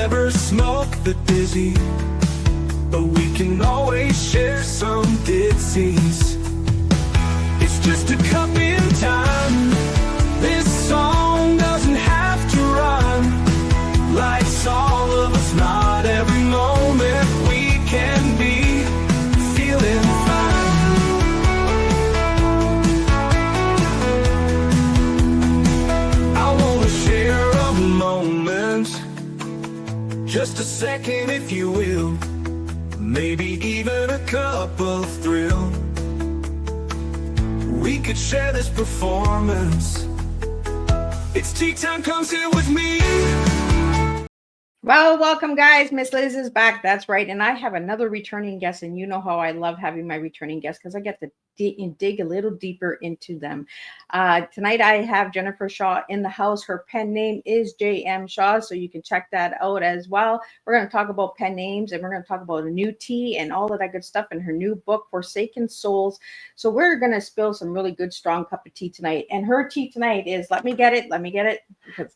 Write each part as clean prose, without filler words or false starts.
never smoke the dizzy, but we can always share some disease. It's just a cup in time. This song doesn't have to run. Life's all of us, not every moment we can be feeling fine. I wanna share a moment, just a second if you will, maybe even a cup of thrill. We could share this performance. It's tea time, come sit with me. Well, welcome guys. Miss Liz is back. That's right. And I have another returning guest, and you know how I love having my returning guests because I get to dig a little deeper into them. Tonight I have Jennifer Shaw in the house. Her pen name is JM Shaw, so you can check that out as well. We're going to talk about pen names, and we're going to talk about a new tea and all of that good stuff in her new book, Forsaken Souls. So we're going to spill some really good, strong cup of tea tonight. And her tea tonight is, let me get it, because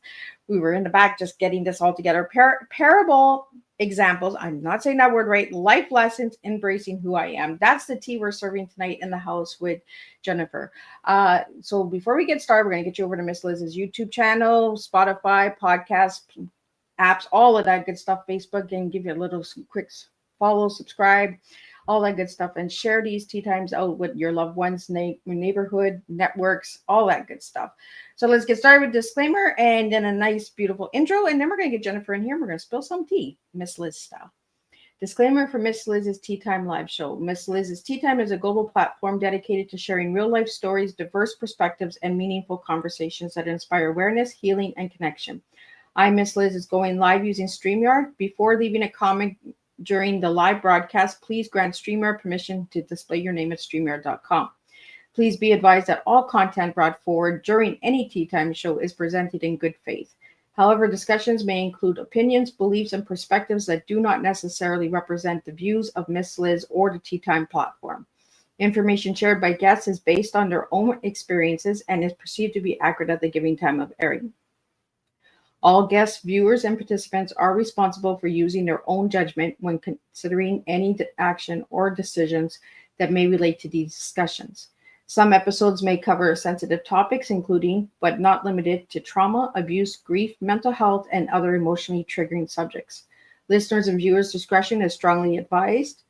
we were in the back just getting this all together. Parable examples, I'm not saying that word right, life lessons, embracing who I am. That's the tea we're serving tonight in the house with Jennifer. So before we get started, we're going to get you over to Miss Liz's YouTube channel, Spotify, podcast, apps, all of that good stuff, Facebook, and give you a little quick follow, subscribe, all that good stuff, and share these tea times out with your loved ones, neighborhood, networks, all that good stuff. So let's get started with disclaimer and then a nice, beautiful intro. And then we're going to get Jennifer in here. And we're going to spill some tea, Miss Liz style. Disclaimer for Miss Liz's Tea Time live show. Miss Liz's Tea Time is a global platform dedicated to sharing real life stories, diverse perspectives, and meaningful conversations that inspire awareness, healing, and connection. I, Miss Liz, is going live using StreamYard. Before leaving a comment during the live broadcast, please grant StreamYard permission to display your name at StreamYard.com. Please be advised that all content brought forward during any Tea Time show is presented in good faith. However, discussions may include opinions, beliefs, and perspectives that do not necessarily represent the views of Miss Liz or the Tea Time platform. Information shared by guests is based on their own experiences and is perceived to be accurate at the given time of airing. All guests, viewers, and participants are responsible for using their own judgment when considering any action or decisions that may relate to these discussions. Some episodes may cover sensitive topics, including, but not limited to, trauma, abuse, grief, mental health, and other emotionally triggering subjects. Listeners' and viewers' discretion is strongly advised.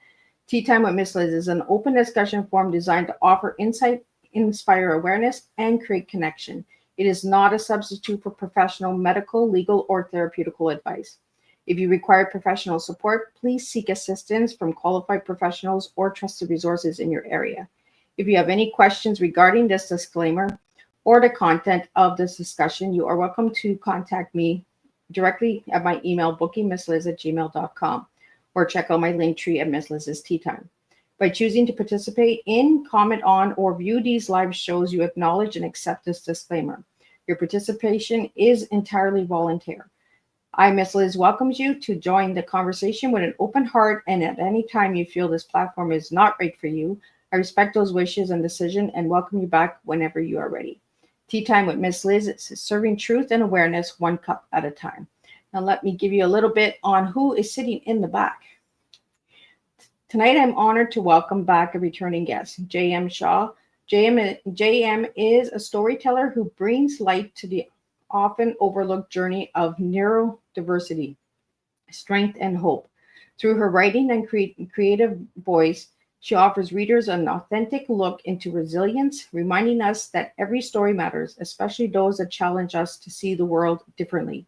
Tea Time with Miss Liz is an open discussion forum designed to offer insight, inspire awareness, and create connection. It is not a substitute for professional medical, legal, or therapeutical advice. If you require professional support, please seek assistance from qualified professionals or trusted resources in your area. If you have any questions regarding this disclaimer or the content of this discussion, you are welcome to contact me directly at my email, bookingmissliz@gmail.com, or check out my link tree at Miss Liz's Tea Time. By choosing to participate in, comment on, or view these live shows, you acknowledge and accept this disclaimer. Your participation is entirely voluntary. I, Miss Liz, welcomes you to join the conversation with an open heart, and at any time you feel this platform is not right for you, I respect those wishes and decision and welcome you back whenever you are ready. Tea Time with Miss Liz is serving truth and awareness one cup at a time. Now let me give you a little bit on who is sitting in the back. Tonight I'm honored to welcome back a returning guest, JM Shaw. JM is a storyteller who brings light to the often overlooked journey of neurodiversity, strength, and hope. Through her writing and creative voice, she offers readers an authentic look into resilience, reminding us that every story matters, especially those that challenge us to see the world differently.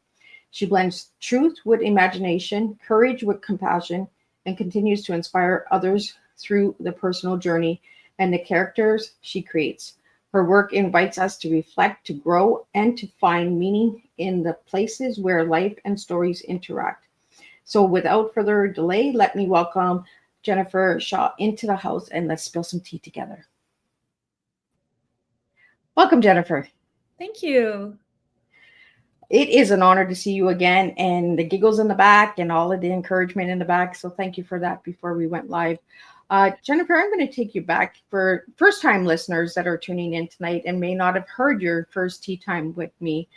She blends truth with imagination, courage with compassion, and continues to inspire others through the personal journey and the characters she creates. Her work invites us to reflect, to grow, and to find meaning in the places where life and stories interact. So without further delay, let me welcome Jennifer Shaw into the house, and let's spill some tea together. Welcome, Jennifer. Thank you. It is an honor to see you again, and the giggles in the back and all of the encouragement in the back. So thank you for that before we went live. Jennifer, I'm going to take you back for first-time listeners that are tuning in tonight and may not have heard your first tea time with me.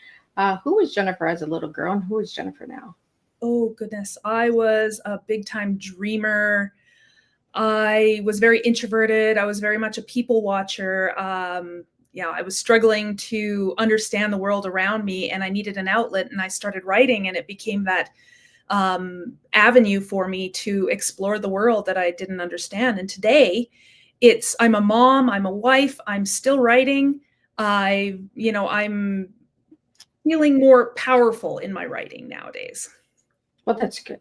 Who was Jennifer as a little girl, and who is Jennifer now? oh goodness, I was a big time dreamer. I was very introverted. I was very much a people watcher. Yeah, I was struggling to understand the world around me, and I needed an outlet, and I started writing, and it became that avenue for me to explore the world that I didn't understand. And today I'm a mom, I'm a wife, I'm still writing. I'm feeling more powerful in my writing nowadays. Well, that's good.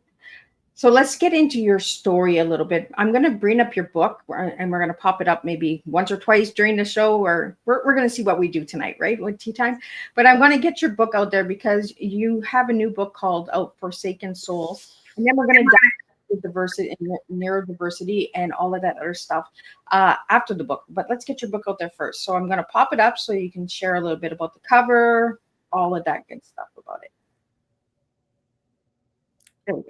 So let's get into your story a little bit. I'm going to bring up your book and we're going to pop it up maybe once or twice during the show, or we're going to see what we do tonight, right? With tea time. But I'm going to get your book out there because you have a new book called Out Forsaken Souls. And then we're going to dive into diversity and neurodiversity and all of that other stuff after the book. But let's get your book out there first. So I'm going to pop it up so you can share a little bit about the cover, all of that good stuff about it. There we go.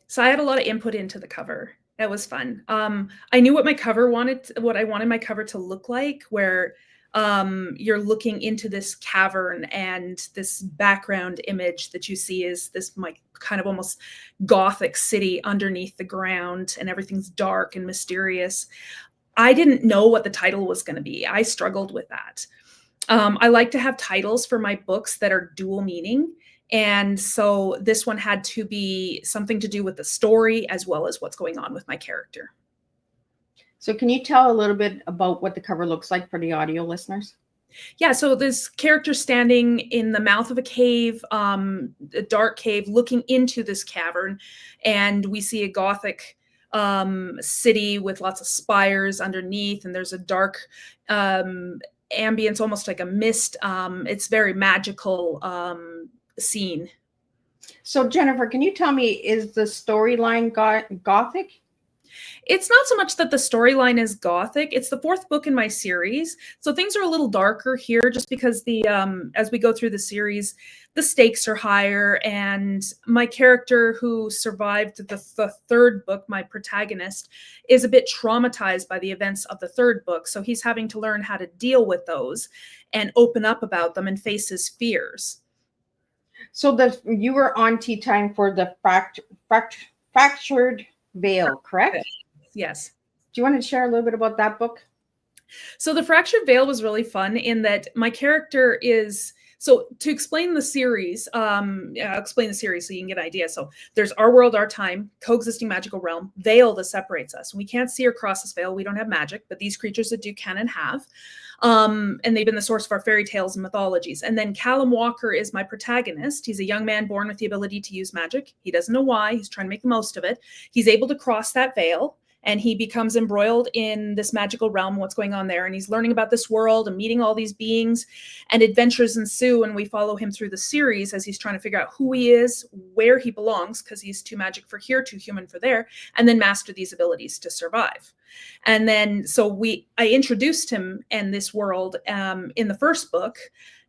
So I had a lot of input into the cover. It was fun. I knew what I wanted my cover to look like, where you're looking into this cavern and this background image that you see is this kind of almost gothic city underneath the ground, and everything's dark and mysterious. I didn't know what the title was going to be. I struggled with that. I like to have titles for my books that are dual meaning. And so this one had to be something to do with the story as well as what's going on with my character. So can you tell a little bit about what the cover looks like for the audio listeners? Yeah, so this character standing in the mouth of a cave, a dark cave, looking into this cavern, and we see a gothic city with lots of spires underneath, and there's a dark ambience, almost like a mist. It's very magical scene. So Jennifer, can you tell me, is the storyline gothic? It's not so much that the storyline is gothic. It's the fourth book in my series, so things are a little darker here, just because the as we go through the series, the stakes are higher, and my character who survived the third book, my protagonist, is a bit traumatized by the events of the third book, so he's having to learn how to deal with those and open up about them and face his fears. So you were on Tea Time for the Fractured Veil, correct? Yes. Do you want to share a little bit about that book? So the Fractured Veil was really fun in that my character is, so to explain the series, explain the series so you can get an idea. So there's our world, our time, coexisting magical realm, veil that separates us. We can't see or cross this veil. We don't have magic, but these creatures that do can and have. And they've been the source of our fairy tales and mythologies. And then Callum Walker is my protagonist. He's a young man born with the ability to use magic. He doesn't know why. He's trying to make the most of it. He's able to cross that veil, and he becomes embroiled in this magical realm, what's going on there. And he's learning about this world and meeting all these beings, and adventures ensue. And we follow him through the series as he's trying to figure out who he is, where he belongs, because he's too magic for here, too human for there, and then master these abilities to survive. And then, so I introduced him and this world in the first book.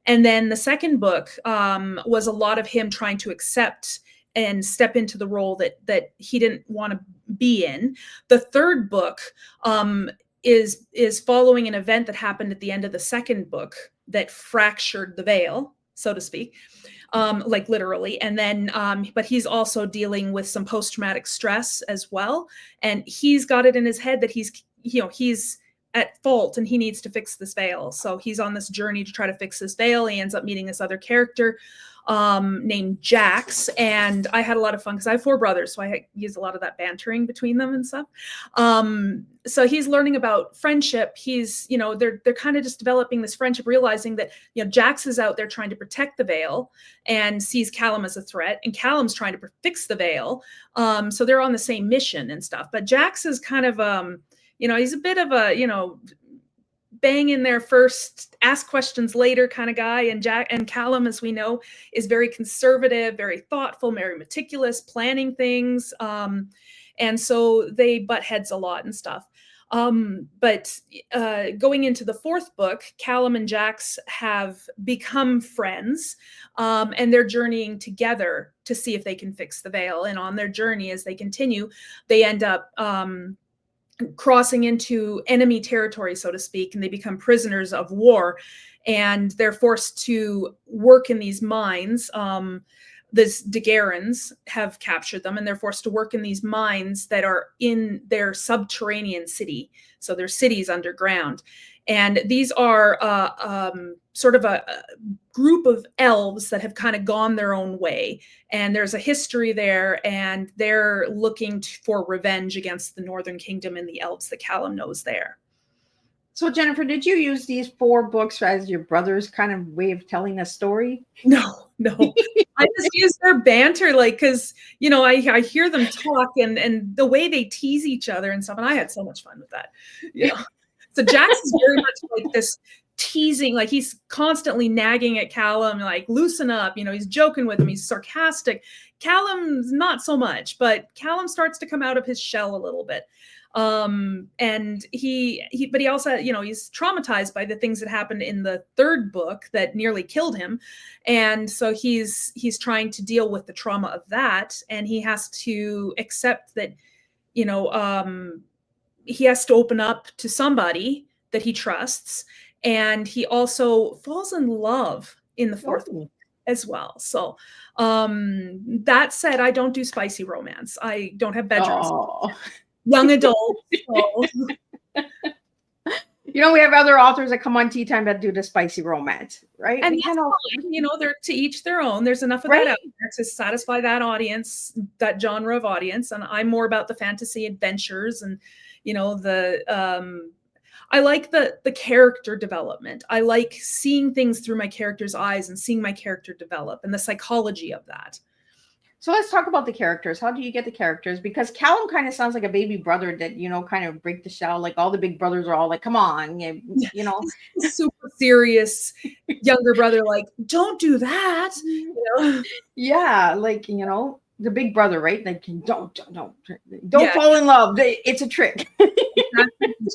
And then the second book was a lot of him trying to accept and step into the role that he didn't want to be in. The third book is following an event that happened at the end of the second book that fractured the veil, so to speak, like literally. And then, but he's also dealing with some post-traumatic stress as well. And he's got it in his head that he's at fault and he needs to fix this veil. So he's on this journey to try to fix this veil. He ends up meeting this other character named Jax, and I had a lot of fun because I have 4 brothers, so I use a lot of that bantering between them and stuff. So he's learning about friendship. He's, they're kind of just developing this friendship, realizing that, Jax is out there trying to protect the veil and sees Callum as a threat, and Callum's trying to fix the veil. So they're on the same mission and stuff. But Jax is kind of, he's a bit of a, bang in there first, ask questions later kind of guy. And Callum, as we know, is very conservative, very thoughtful, very meticulous, planning things. And so they butt heads a lot and stuff. But going into the fourth book, Callum and Jax have become friends, and they're journeying together to see if they can fix the veil. And on their journey, as they continue, they end up crossing into enemy territory, so to speak, and they become prisoners of war, and they're forced to work in these mines. this Daguerreans have captured them, and they're forced to work in these mines that are in their subterranean city. So their cities underground. And these are sort of a group of elves that have kind of gone their own way. And there's a history there, and they're looking for revenge against the Northern Kingdom and the elves that Callum knows there. So, Jennifer, did you use these 4 books as your brother's kind of way of telling a story? No. I just use their banter, like, because, you know, I hear them talk and the way they tease each other and stuff. And I had so much fun with that. Yeah. So Jax is very much like this teasing, like he's constantly nagging at Callum, like, loosen up, you know, he's joking with him, he's sarcastic. Callum's not so much, but Callum starts to come out of his shell a little bit. And he also, you know, he's traumatized by the things that happened in the 3rd book that nearly killed him. And so he's trying to deal with the trauma of that. And he has to accept that, you know, he has to open up to somebody that he trusts. And he also falls in love in the 4th book as well. So, that said, I don't do spicy romance. I don't have bedrooms. Young adult. So. You know, we have other authors that come on Tea Time that do the spicy romance, right? And you know, they're to each their own. There's enough of that out there to satisfy that audience, that genre of audience. And I'm more about the fantasy adventures and, you know, I like the character development. I like seeing things through my character's eyes and seeing my character develop and the psychology of that. So let's talk about the characters. How do you get the characters? Because Callum kind of sounds like a baby brother that, you know, kind of break the shell. Like all the big brothers are all like, come on, you know. Super serious younger brother, like, don't do that. You know? Yeah, like, you know, the big brother, right? Like, don't fall in love. It's a trick.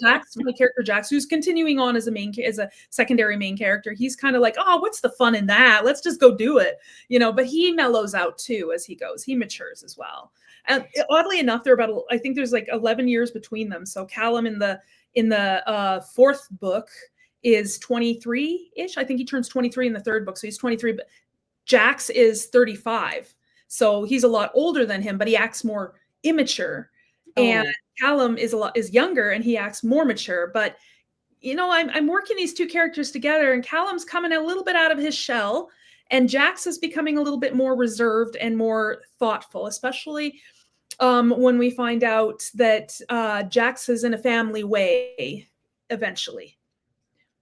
Jax, my character Jax, who's continuing on as a secondary main character, he's kind of like, oh, what's the fun in that? Let's just go do it, you know. But he mellows out too as he goes. He matures as well. And oddly enough, I think there's like 11 years between them. So Callum in the 4th book is 23-ish. I think he turns 23 in the 3rd book, so he's 23. But Jax is 35, so he's a lot older than him, but he acts more immature. And Callum is younger and he acts more mature. But, you know, I'm working these 2 characters together, and Callum's coming a little bit out of his shell, and Jax is becoming a little bit more reserved and more thoughtful, especially when we find out that Jax is in a family way eventually.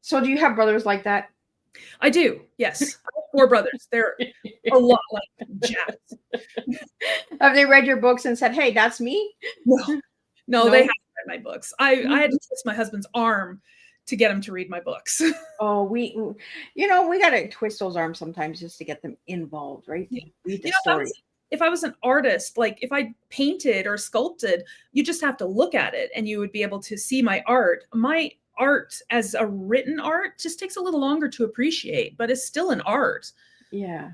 So do you have brothers like that? I do, yes. I have 4 brothers. They're a lot like Jax. Have they read your books and said, hey, that's me? No, they haven't read my books. I had to twist my husband's arm to get him to read my books. Oh, we got to twist those arms sometimes just to get them involved, right? Read the story. If I was an artist, like if I painted or sculpted, you just have to look at it and you would be able to see my art. My art as a written art just takes a little longer to appreciate, but it's still an art. Yeah.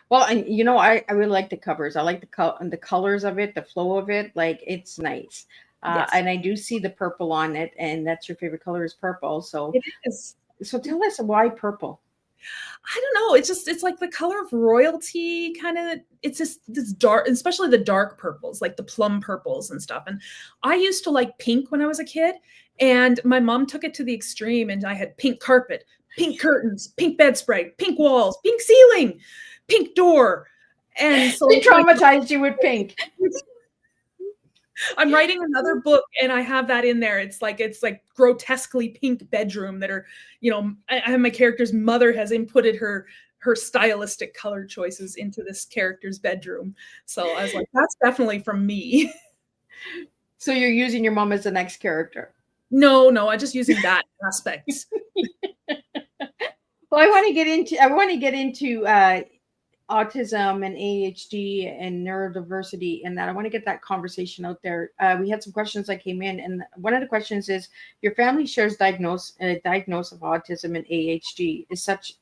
Well, and you know, I really like the covers. I like the colors of it, the flow of it. Like, it's nice. Yes. And I do see the purple on it, and that's your favorite color is purple. So it is. So tell us why purple. I don't know. It's like the color of royalty, kind of. It's just this dark, especially the dark purples, like the plum purples and stuff. And I used to like pink when I was a kid, and my mom took it to the extreme, and I had pink carpet, pink curtains, pink bedspread, pink walls, pink ceiling, pink door. And so they traumatized you with pink. I'm writing another book and I have that in there. It's like grotesquely pink bedroom that are, you know, I have my character's mother has inputted her stylistic color choices into this character's bedroom. So I was like, that's definitely from me. So you're using your mom as the next character? No, I'm just using that aspect. Well, I want to get into autism and ADHD and neurodiversity, and that I want to get that conversation out there. We had some questions that came in, and one of the questions is: your family shares diagnosis of autism and ADHD is such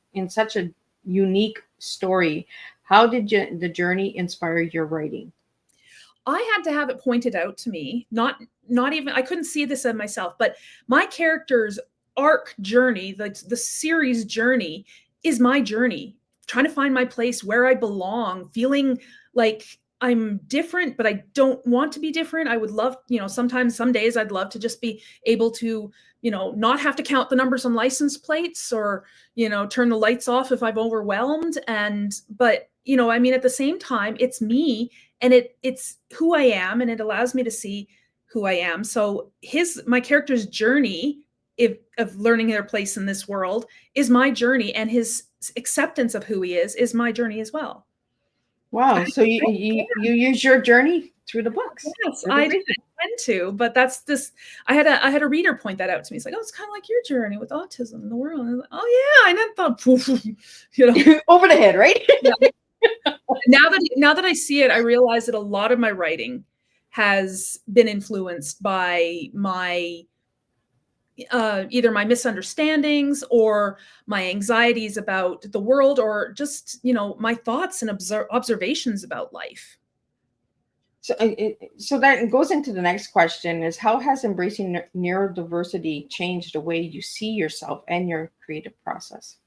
a unique story. How did the journey inspire your writing? I had to have it pointed out to me. Not even I couldn't see this in myself, but my character's arc journey, the series journey, is my journey trying to find my place, where I belong, feeling like I'm different, but I don't want to be different. I would love, sometimes, some days I'd love to just be able to, not have to count the numbers on license plates, or, turn the lights off if I'm overwhelmed. But at the same time, it's me, and it's who I am, and it allows me to see who I am. So my character's journey of learning their place in this world is my journey, and his acceptance of who he is my journey as well. Wow. So you use your journey through the books. Yes, I tend to, but that's this. I had a reader point that out to me. It's like, oh, it's kind of like your journey with autism in the world. And I was like, oh yeah, I never thought, over the head, right? Yeah. Now that I see it, I realize that a lot of my writing has been influenced by my either my misunderstandings or my anxieties about the world, or just, my thoughts and observations about life. So that goes into the next question, is how has embracing neurodiversity changed the way you see yourself and your creative process?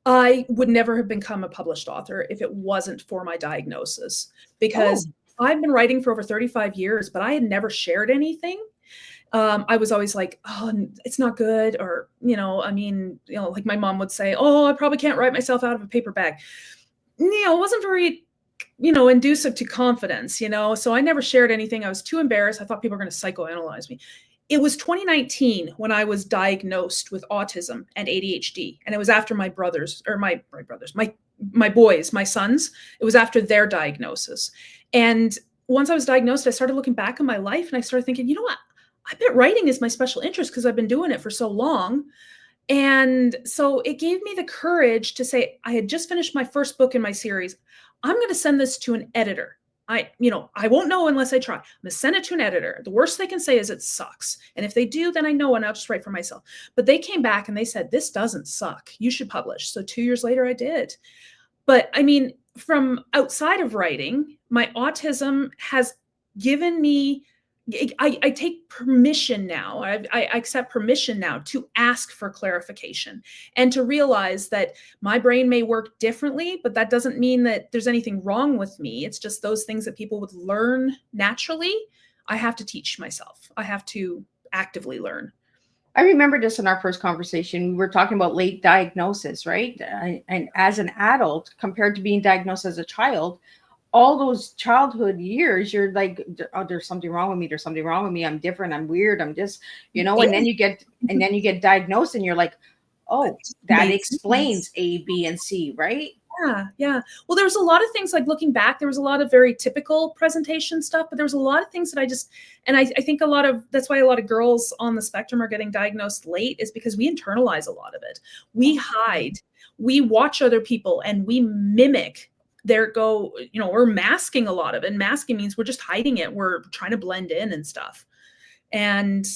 I would never have become a published author if it wasn't for my diagnosis, because I've been writing for over 35 years, but I had never shared anything. I was always like, oh, it's not good. Or, like my mom would say, oh, I probably can't write myself out of a paper bag. It wasn't very, inducive to confidence, so I never shared anything. I was too embarrassed. I thought people were going to psychoanalyze me. It was 2019 when I was diagnosed with autism and ADHD. And it was after my boys, my sons, it was after their diagnosis. And once I was diagnosed, I started looking back on my life, and I started thinking, you know what? I bet writing is my special interest because I've been doing it for so long. And so it gave me the courage to say, I had just finished my first book in my series. I'm going to send this to an editor. I won't know unless I try. I'm going to send it to an editor. The worst they can say is it sucks. And if they do, then I know, and I'll just write for myself. But they came back and they said, this doesn't suck. You should publish. So 2 years later, I did. But from outside of writing, my autism has given me, I take permission now. I accept permission now to ask for clarification, and to realize that my brain may work differently, but that doesn't mean that there's anything wrong with me. It's just those things that people would learn naturally. I have to teach myself. I have to actively learn. I remember this in our first conversation. We were talking about late diagnosis, right? And as an adult, compared to being diagnosed as a child, all those childhood years, you're like, oh, there's something wrong with me. There's something wrong with me. I'm different. I'm weird. I'm just, and then you get diagnosed, and you're like, oh, that explains A, B, and C, right? Yeah. Well, there was a lot of things, like looking back, there was a lot of very typical presentation stuff, but there was a lot of things that I think that's why a lot of girls on the spectrum are getting diagnosed late, is because we internalize a lot of it. We hide, we watch other people, and we mimic we're masking a lot of it. And masking means we're just hiding it. We're trying to blend in and stuff. And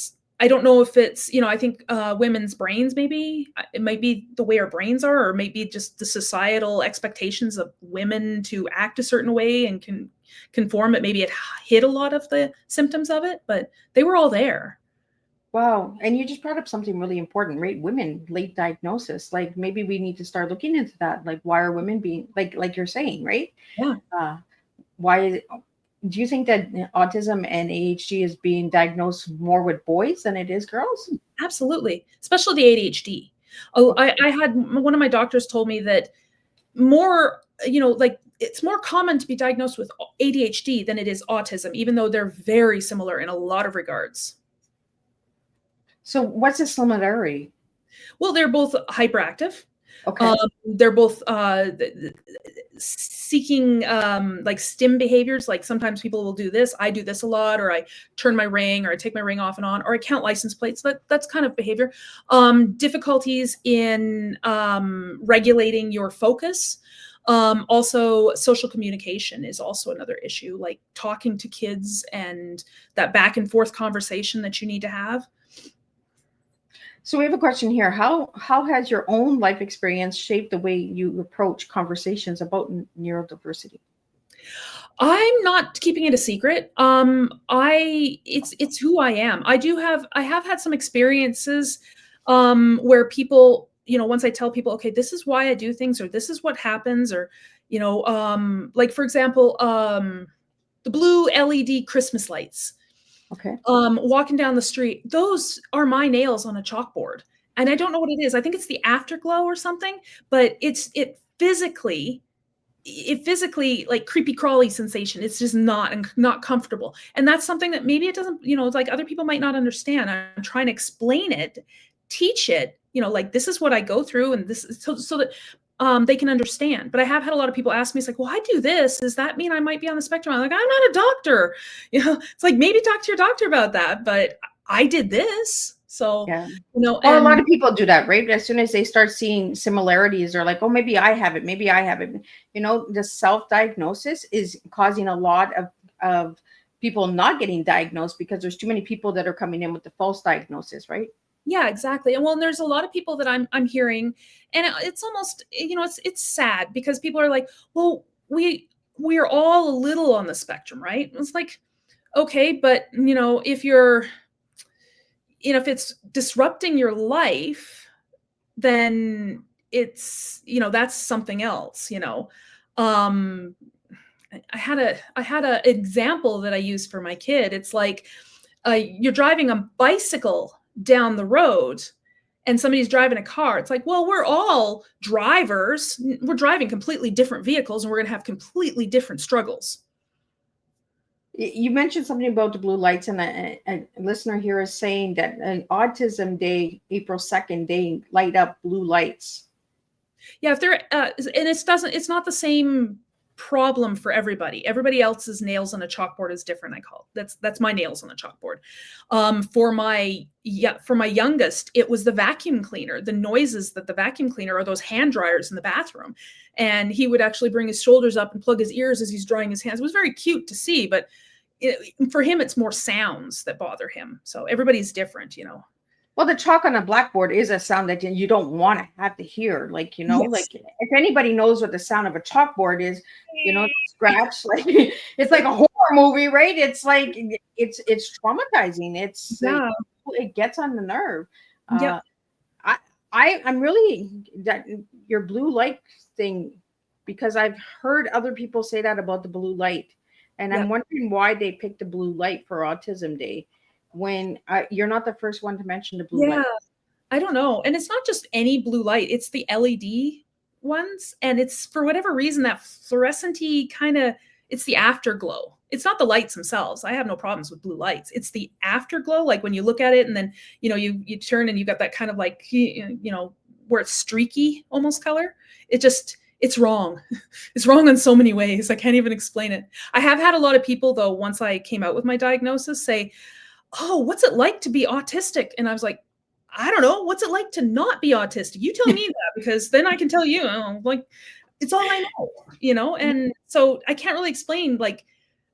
I don't know if it's, I think women's brains, maybe it might be the way our brains are, or maybe just the societal expectations of women to act a certain way and can conform. It maybe it hid a lot of the symptoms of it, but they were all there. Wow. And you just brought up something really important, right? Women, late diagnosis. Like, maybe we need to start looking into that. Like, why are women being like you're saying, right? Yeah. Why do you think that autism and ADHD is being diagnosed more with boys than it is girls? Absolutely. Especially the ADHD. Oh, I had one of my doctors told me that more, it's more common to be diagnosed with ADHD than it is autism, even though they're very similar in a lot of regards. So what's the similarity? Well, they're both hyperactive. Okay. They're both seeking like stim behaviors. Like sometimes people will do this. I do this a lot, or I turn my ring, or I take my ring off and on, or I count license plates. That's kind of behavior. Difficulties in regulating your focus. Also, social communication is also another issue, like talking to kids and that back and forth conversation that you need to have. So we have a question here. How has your own life experience shaped the way you approach conversations about neurodiversity? I'm not keeping it a secret. It's who I am. I have had some experiences where people once I tell people, okay, this is why I do things, or this is what happens, or, like for example, the blue LED Christmas lights, Okay. walking down the street, those are my nails on a chalkboard. And I don't know what it is. I think it's the afterglow or something, but it physically like creepy crawly sensation. It's just not comfortable. And that's something that maybe it doesn't, it's like other people might not understand. I'm trying to explain it, teach it, like this is what I go through, and this is so that they can understand. But I have had a lot of people ask me, it's like, well, I do this. Does that mean I might be on the spectrum? I'm like, I'm not a doctor. It's like, maybe talk to your doctor about that. But I did this. So, Yeah. Well, a lot of people do that, right? As soon as they start seeing similarities, they're like, oh, maybe I have it. Maybe I have it. The self-diagnosis is causing a lot of people not getting diagnosed because there's too many people that are coming in with the false diagnosis, right? Yeah, exactly. And well, there's a lot of people that I'm hearing, and it's almost, it's sad because people are like, well, we are all a little on the spectrum, right? It's like, okay, but if it's disrupting your life, then it's, that's something else, I had a example that I used for my kid. It's like, you're driving a bicycle down the road and somebody's driving a car. It's like, well, we're all drivers. We're driving completely different vehicles, and we're going to have completely different struggles. You mentioned something about the blue lights, and a listener here is saying that an Autism Day, April 2nd, they light up blue lights. Yeah, if they're and it's not the same problem for everybody. Everybody else's nails on a chalkboard is different. I call it. That's my nails on the chalkboard. For my youngest, it was the vacuum cleaner. The noises that the vacuum cleaner, or those hand dryers in the bathroom, and he would actually bring his shoulders up and plug his ears as he's drying his hands. It was very cute to see, but for him, it's more sounds that bother him. So everybody's different, Well, the chalk on a blackboard is a sound that you don't want to have to hear. Like, Yes. like if anybody knows what the sound of a chalkboard is, scratch, like it's like a horror movie, right? It's like, it's traumatizing. Yeah. It gets on the nerve. Yeah. I'm really that your blue light thing, because I've heard other people say that about the blue light. And I'm wondering why they picked the blue light for Autism Day, when you're not the first one to mention the blue light. I don't know. And it's not just any blue light, it's the LED ones. And it's, for whatever reason, that fluorescent-y kind of, it's the afterglow. It's not the lights themselves. I have no problems with blue lights. It's the afterglow. Like when you look at it and then, you turn and you got that kind of like, where it's streaky almost color. It's wrong. It's wrong in so many ways. I can't even explain it. I have had a lot of people, though, once I came out with my diagnosis, say, oh, what's it like to be autistic? And I was like, I don't know. What's it like to not be autistic? You tell me that, because then I can tell you, like, it's all I know, And so I can't really explain, like,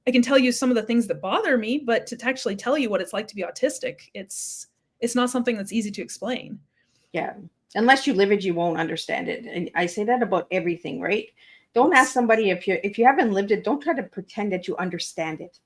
I can tell you some of the things that bother me, but to actually tell you what it's like to be autistic, it's not something that's easy to explain. Yeah. Unless you live it, you won't understand it. And I say that about everything, right? Don't ask somebody if you haven't lived it. Don't try to pretend that you understand it,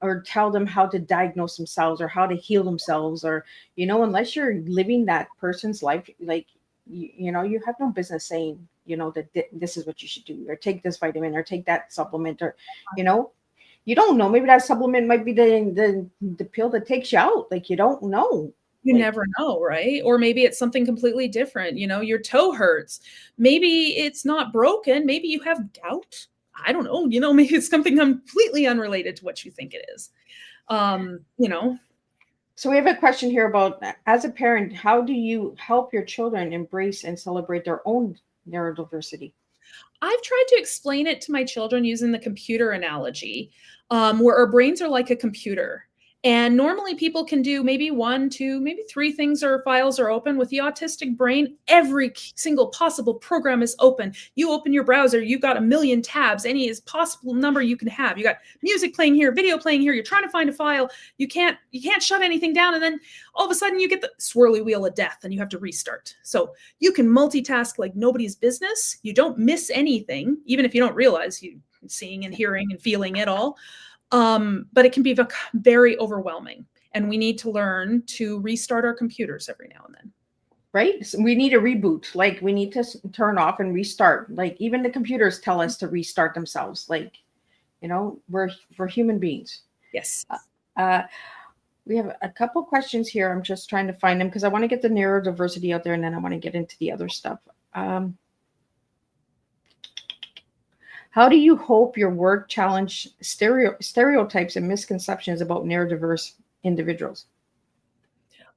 or tell them how to diagnose themselves or how to heal themselves, or, unless you're living that person's life, like, you have no business saying, that this is what you should do, or take this vitamin, or take that supplement, or, you don't know. Maybe that supplement might be the pill that takes you out. Like, you don't know. You never know, right? Or maybe it's something completely different. Your toe hurts. Maybe it's not broken. Maybe you have gout. I don't know. Maybe it's something completely unrelated to what you think it is. So we have a question here about, as a parent, how do you help your children embrace and celebrate their own neurodiversity? I've tried to explain it to my children using the computer analogy, where our brains are like a computer. And normally people can do maybe 1, 2, maybe 3 things or files are open. With the autistic brain, every single possible program is open. You open your browser, you've got a million tabs, any possible number you can have. You got music playing here, video playing here. You're trying to find a file. You can't shut anything down. And then all of a sudden you get the swirly wheel of death and you have to restart. So you can multitask like nobody's business. You don't miss anything, even if you don't realize you're seeing and hearing and feeling it all. But it can be very overwhelming, and we need to learn to restart our computers every now and then. right? So we need a reboot. Like we need to turn off and restart. Like even the computers tell us to restart themselves. Like, we're human beings. Yes. Uh, we have a couple questions here. I'm just trying to find them because I want to get the neurodiversity out there, and then I want to get into the other stuff. How do you hope your work challenge stereotypes and misconceptions about neurodiverse individuals?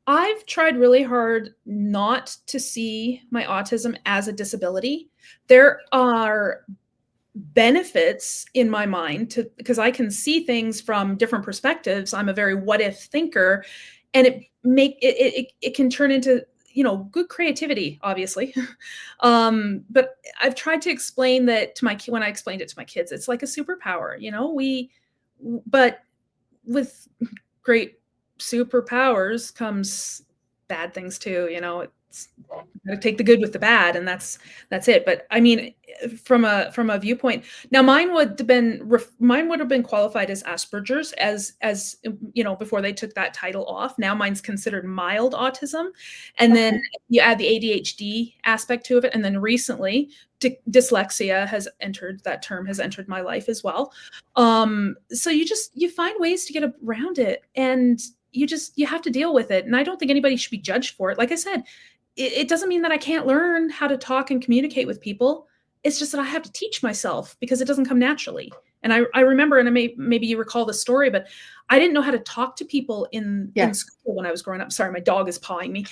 I've tried really hard not to see my autism as a disability. There are benefits in my mind because I can see things from different perspectives. I'm a very what if thinker, and it can turn into good creativity, obviously. But I've tried to explain that when I explained it to my kids, it's like a superpower. But with great superpowers comes bad things too. It's got to take the good with the bad, and that's it. But I mean, from a viewpoint, now mine would have been qualified as Asperger's as before they took that title off. Now mine's considered mild autism, and then you add the ADHD aspect to it, and then recently dyslexia has entered my life as well. So you find ways to get around it, and you have to deal with it. And I don't think anybody should be judged for it. Like I said, it doesn't mean that I can't learn how to talk and communicate with people. It's just that I have to teach myself because it doesn't come naturally. And I remember, and maybe you recall the story, but I didn't know how to talk to people in school when I was growing up. Sorry, my dog is pawing me.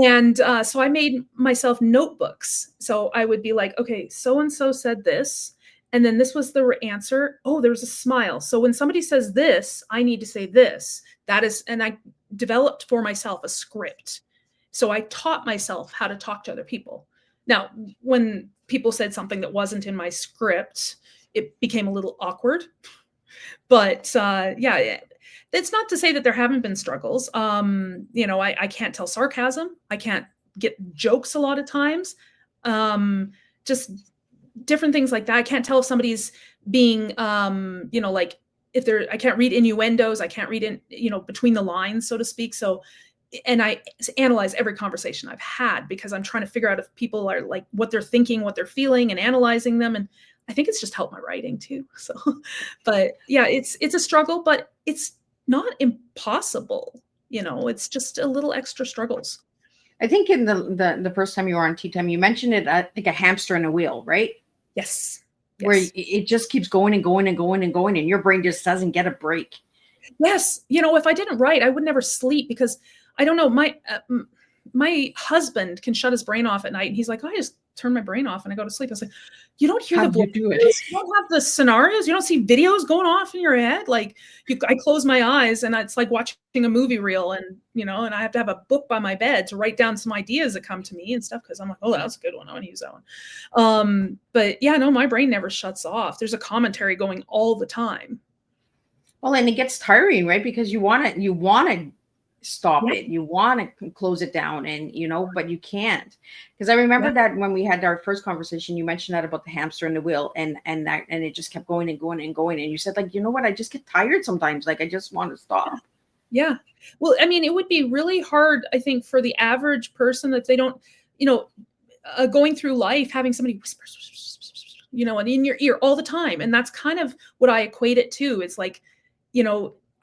And so I made myself notebooks. So I would be like, okay, so-and-so said this, and then this was the answer. Oh, there's a smile. So when somebody says this, I need to say this. And I developed for myself a script. So I taught myself how to talk to other people. Now, when people said something that wasn't in my script, it became a little awkward. But it's not to say that there haven't been struggles. I can't tell sarcasm. I can't get jokes a lot of times. Just different things like that. I can't tell if somebody's being, like I can't read innuendos. I can't read between the lines, so to speak. So, and I analyze every conversation I've had because I'm trying to figure out if people are like what they're thinking, what they're feeling, and analyzing them. And I think it's just helped my writing too. So, but yeah, it's a struggle, but it's not impossible. It's just a little extra struggles. I think in the first time you were on Tea Time, you mentioned it like a hamster in a wheel, right? Yes. Where it just keeps going and going and going and going, and your brain just doesn't get a break. Yes. If I didn't write, I would never sleep because I don't know, my husband can shut his brain off at night, and he's like, I just turn my brain off and I go to sleep. I was like, you don't hear do it. You don't have the scenarios. You don't see videos going off in your head. Like I close my eyes and it's like watching a movie reel, and and I have to have a book by my bed to write down some ideas that come to me and stuff. Cause I'm like, oh, that's a good one. I want to use that one. But yeah, no, my brain never shuts off. There's a commentary going all the time. Well, and it gets tiring, right? Because you want to stop it. You want to close it down, and but you can't. Because I remember that when we had our first conversation, you mentioned that about the hamster in the wheel, and it just kept going and going and going. And you said, like, you know what? I just get tired sometimes. Like, I just want to stop. Yeah. Well, I mean, it would be really hard, I think, for the average person if they don't, going through life, having somebody whisper, and in your ear all the time. And that's kind of what I equate it to. It's like,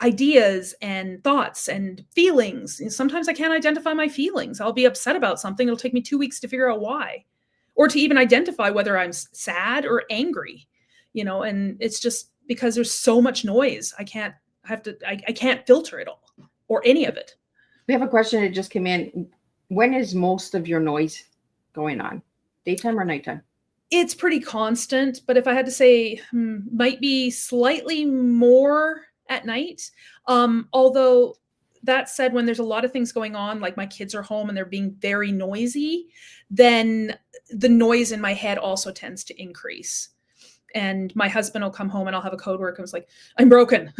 ideas and thoughts and feelings. And sometimes I can't identify my feelings. I'll be upset about something. It'll take me 2 weeks to figure out why, or to even identify whether I'm sad or angry, and it's just because there's so much noise. I can't filter it all or any of it. We have a question that just came in. When is most of your noise going on? Daytime or nighttime? It's pretty constant, but if I had to say, might be slightly more at night. Although that said, when there's a lot of things going on, like my kids are home and they're being very noisy, then the noise in my head also tends to increase. And my husband will come home and I'll have a code word. It's like, I'm broken.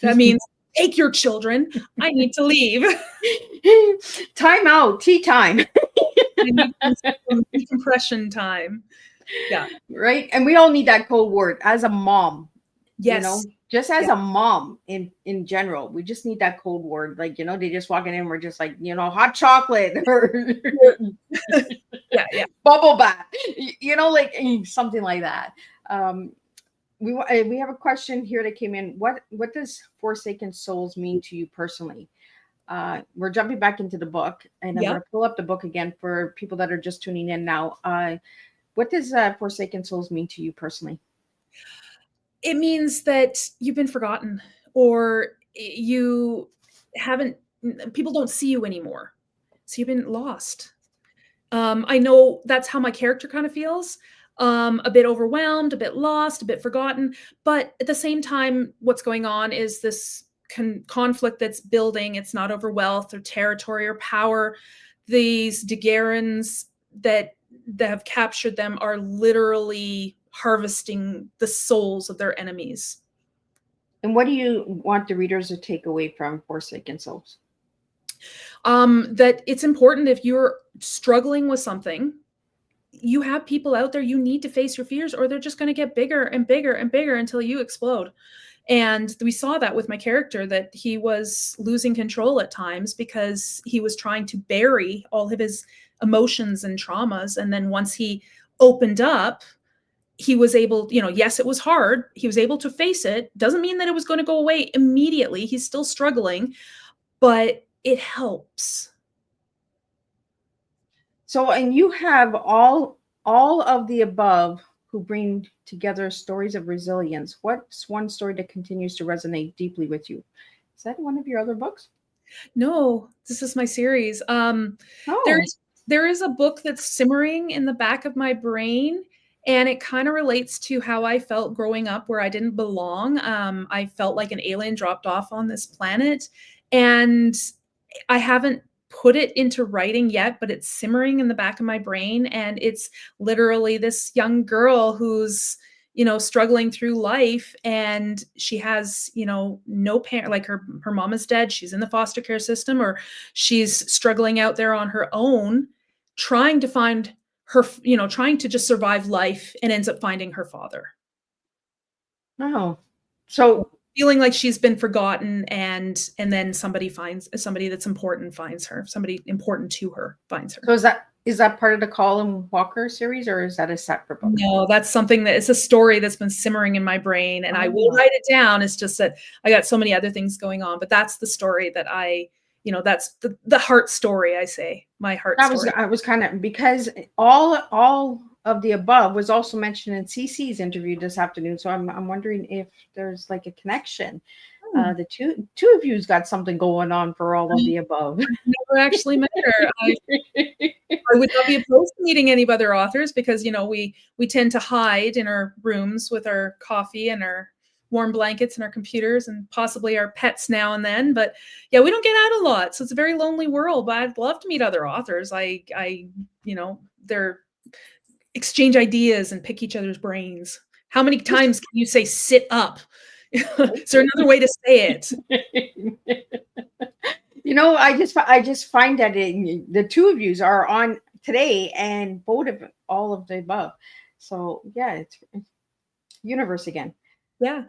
That means take your children. I need to leave. Time out. Tea time. I need some decompression time. Yeah. Right. And we all need that code word as a mom. You know, Yes. just as Yeah. a mom in general, we just need that code word. Like, you know, they just walking in, we're just like, you know, hot chocolate or Yeah. Yeah. bubble bath, you know, like something like that. Um, we have a question here that came in. What does Forsaken Souls mean to you personally? We're jumping back into the book, and I'm Yeah. going to pull up the book again for people that are just tuning in now. What does Forsaken Souls mean to you personally? It means that you've been forgotten, or you haven't, people don't see you anymore. So you've been lost. I know that's how my character kind of feels. A bit overwhelmed, a bit lost, a bit forgotten. But at the same time, what's going on is this conflict that's building. It's not over wealth or territory or power. These Daguerreans that have captured them are literally harvesting the souls of their enemies. And what do you want the readers to take away from Forsaken Souls? That it's important, if you're struggling with something, you have people out there, you need to face your fears, or they're just going to get bigger and bigger and bigger until you explode. And we saw that with my character, that he was losing control at times because he was trying to bury all of his emotions and traumas. And then once he opened up, he was able, you know, yes, it was hard. He was able to face it. Doesn't mean that it was going to go away immediately. He's still struggling, but it helps. So, and you have all of the above who bring together stories of resilience. What's one story that continues to resonate deeply with you? Is that one of your other books? No, this is my series. Oh, There is a book that's simmering in the back of my brain, and it kind of relates to how I felt growing up, where I didn't belong. I felt like an alien dropped off on this planet, and I haven't put it into writing yet, but it's simmering in the back of my brain. And it's literally this young girl who's, you know, struggling through life, and she has, you know, no parent, like her mom is dead. She's in the foster care system, or she's struggling out there on her own, trying to find her, you know, trying to just survive life, and ends up finding her father. no. So, Feeling like she's been forgotten, and then somebody that's important finds her, somebody important to her finds her. so is that part of the Colin Walker series, or is that a separate book? No, that's something that, it's a story that's been simmering in my brain, and I will Oh. write it down. It's just that I got so many other things going on, but that's the story that you know, that's the heart story, I say, my heart story. I was kind of, because all of the above was also mentioned in CC's interview this afternoon. So I'm wondering if there's like a connection. The two of you's got something going on for all of the above. Never actually met her. I would not be opposed to meeting any other authors, because, you know, we tend to hide in our rooms with our coffee and our warm blankets and our computers and possibly our pets now and then. But yeah, we don't get out a lot. So it's a very lonely world, but I'd love to meet other authors. You know, they're exchange ideas and pick each other's brains. How many times can you say sit up? Is there another way to say it? You know, I just find that the two of yous are on today, and both of all of the above. So yeah, it's universe again. Yeah.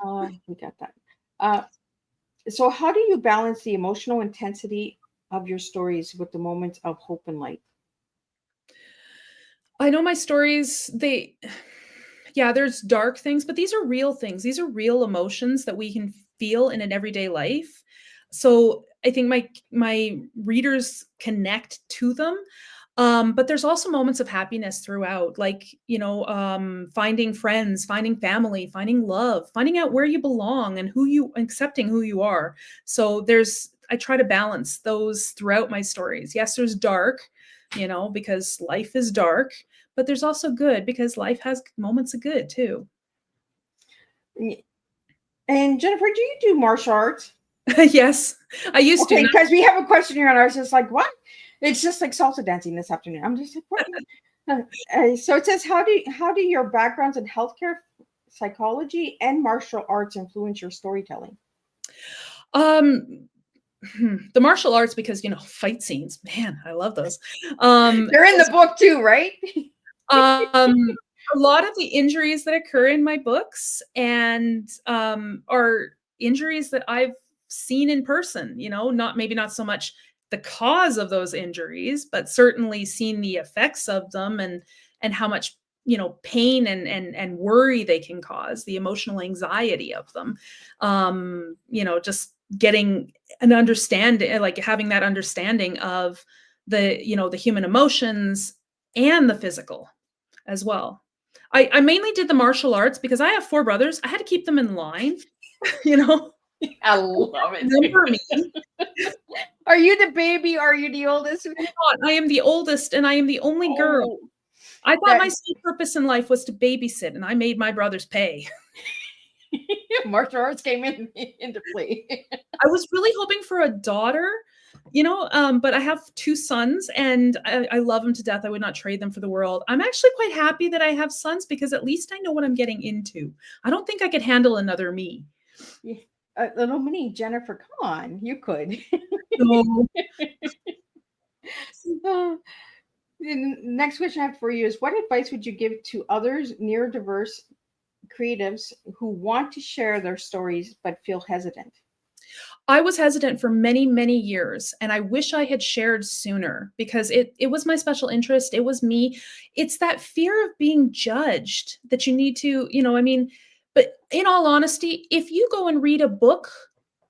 We got that. So how do you balance the emotional intensity of your stories with the moments of hope and light? I know my stories, yeah, there's dark things, but these are real things. These are real emotions that we can feel in an everyday life. So I think my readers connect to them. But there's also moments of happiness throughout, like, you know, finding friends, finding family, finding love, finding out where you belong and accepting who you are. So I try to balance those throughout my stories. Yes, there's dark, you know, because life is dark, but there's also good, because life has moments of good too. And Jennifer, do you do martial arts? Yes, I used Okay, to. because we have a question here, and I was just like, "What?" It's just like salsa dancing this afternoon. I'm just like, "What?" So it says, how do your backgrounds in healthcare, psychology, and martial arts influence your storytelling? Um, the martial arts, because, you know, fight scenes, man, I love those. They're in the book too, right? Um, A lot of the injuries that occur in my books and are injuries that I've seen in person, not maybe not so much the cause of those injuries, but certainly seen the effects of them and how much pain and worry they can cause, the emotional anxiety of them. Just getting an understanding, like having that understanding of the human emotions and the physical as well. I mainly did the martial arts because I have 4 brothers. I had to keep them in line, you know? I love it. Remember me. Are you the baby? Are you the oldest? I am the oldest and I am the only girl. Oh, I thought that my sole purpose in life was to babysit, and I made my brothers pay. martial arts came into play. I was really hoping for a daughter, but I have 2 sons, and I love them to death. I would not trade them for the world. I'm actually quite happy that I have sons because at least I know what I'm getting into. I don't think I could handle another me. A little mini Jennifer, come on, you could. So, The next question I have for you is, what advice would you give to others neurodiverse creatives who want to share their stories but feel hesitant? I was hesitant for many, many years, and I wish I had shared sooner because it was my special interest. It was me. It's that fear of being judged that you need to, but in all honesty, if you go and read a book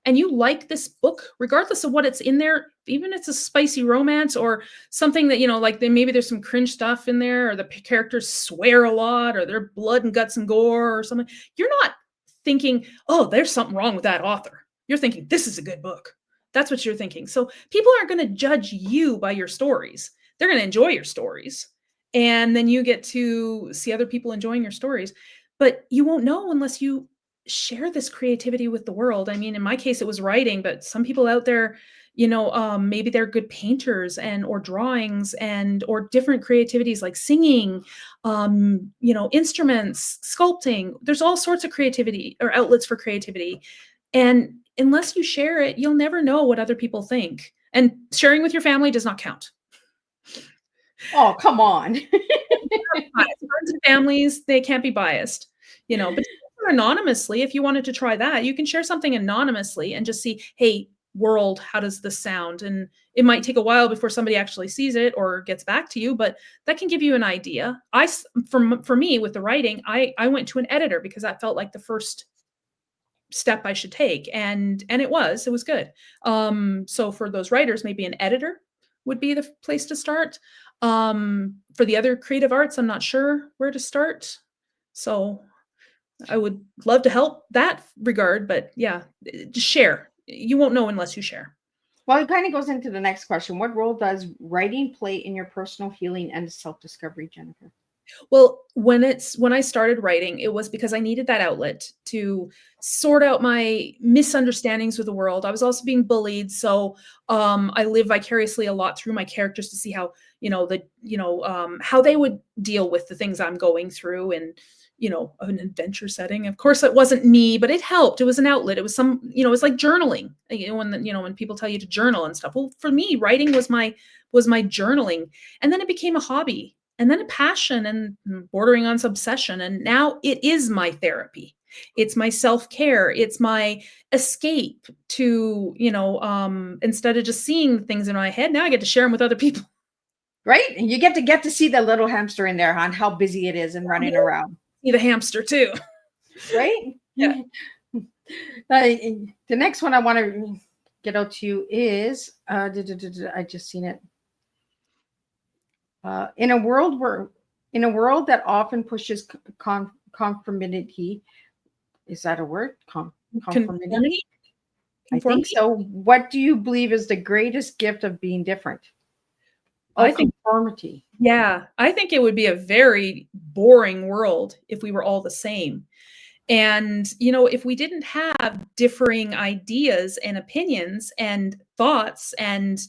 and you like this book, regardless of what it's in there, even if it's a spicy romance or something that, like maybe there's some cringe stuff in there, or the characters swear a lot, or they're blood and guts and gore or something, you're not thinking, oh, there's something wrong with that author. You're thinking, this is a good book. That's what you're thinking. So people aren't going to judge you by your stories. They're going to enjoy your stories. And then you get to see other people enjoying your stories. But you won't know unless you share this creativity with the world. I mean, in my case, it was writing, but some people out there, maybe they're good painters or drawings or different creativities like singing, instruments, sculpting. There's all sorts of creativity or outlets for creativity. And unless you share it, you'll never know what other people think. And sharing with your family does not count. Oh, come on. Friends and families, they can't be biased, but anonymously, if you wanted to try that, you can share something anonymously and just see, hey, world, how does this sound? And it might take a while before somebody actually sees it or gets back to you, but that can give you an idea. For me with the writing, I went to an editor because that felt like the first step I should take. And it was good. So for those writers, maybe an editor would be the place to start. For the other creative arts, I'm not sure where to start. So I would love to help that regard, but yeah, just share. You won't know unless you share. Well, it kind of goes into the next question. What role does writing play in your personal healing and self-discovery, Jennifer? Well, when I started writing, it was because I needed that outlet to sort out my misunderstandings with the world. I was also being bullied, so I live vicariously a lot through my characters to see how how they would deal with the things I'm going through, and an adventure setting. Of course, it wasn't me, but it helped. It was an outlet. It was it's like journaling. When people tell you to journal and stuff. Well, for me, writing was my journaling, and then it became a hobby. And then a passion and bordering on obsession. And now it is my therapy. It's my self-care. It's my escape to, instead of just seeing things in my head, now I get to share them with other people. Right? And you get to see the little hamster in there on how busy it is and running around. See the hamster too. Right? Yeah. The next one I want to get out to you is, I just seen it. In a world that often pushes conformity, is that a word? Conformity? I think so. What do you believe is the greatest gift of being different? I think conformity. Yeah, I think it would be a very boring world if we were all the same. And, if we didn't have differing ideas and opinions and thoughts and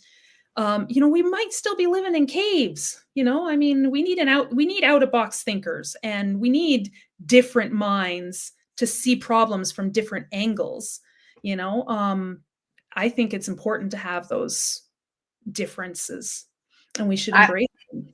we might still be living in caves. I mean, we need out of box thinkers, and we need different minds to see problems from different angles. I think it's important to have those differences, and we should embrace them.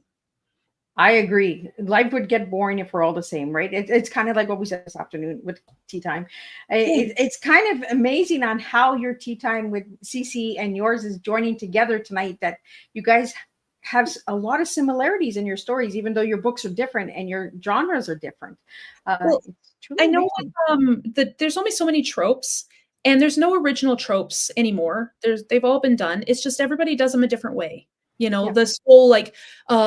I agree. Life would get boring if we're all the same, right? It's kind of like what we said this afternoon with tea time. It's kind of amazing on how your tea time with Cece and yours is joining together tonight, that you guys have a lot of similarities in your stories, even though your books are different and your genres are different. Well, It's truly I know amazing. that there's only so many tropes, and there's no original tropes anymore. They've all been done. It's just everybody does them a different way. You know, Yeah. this whole like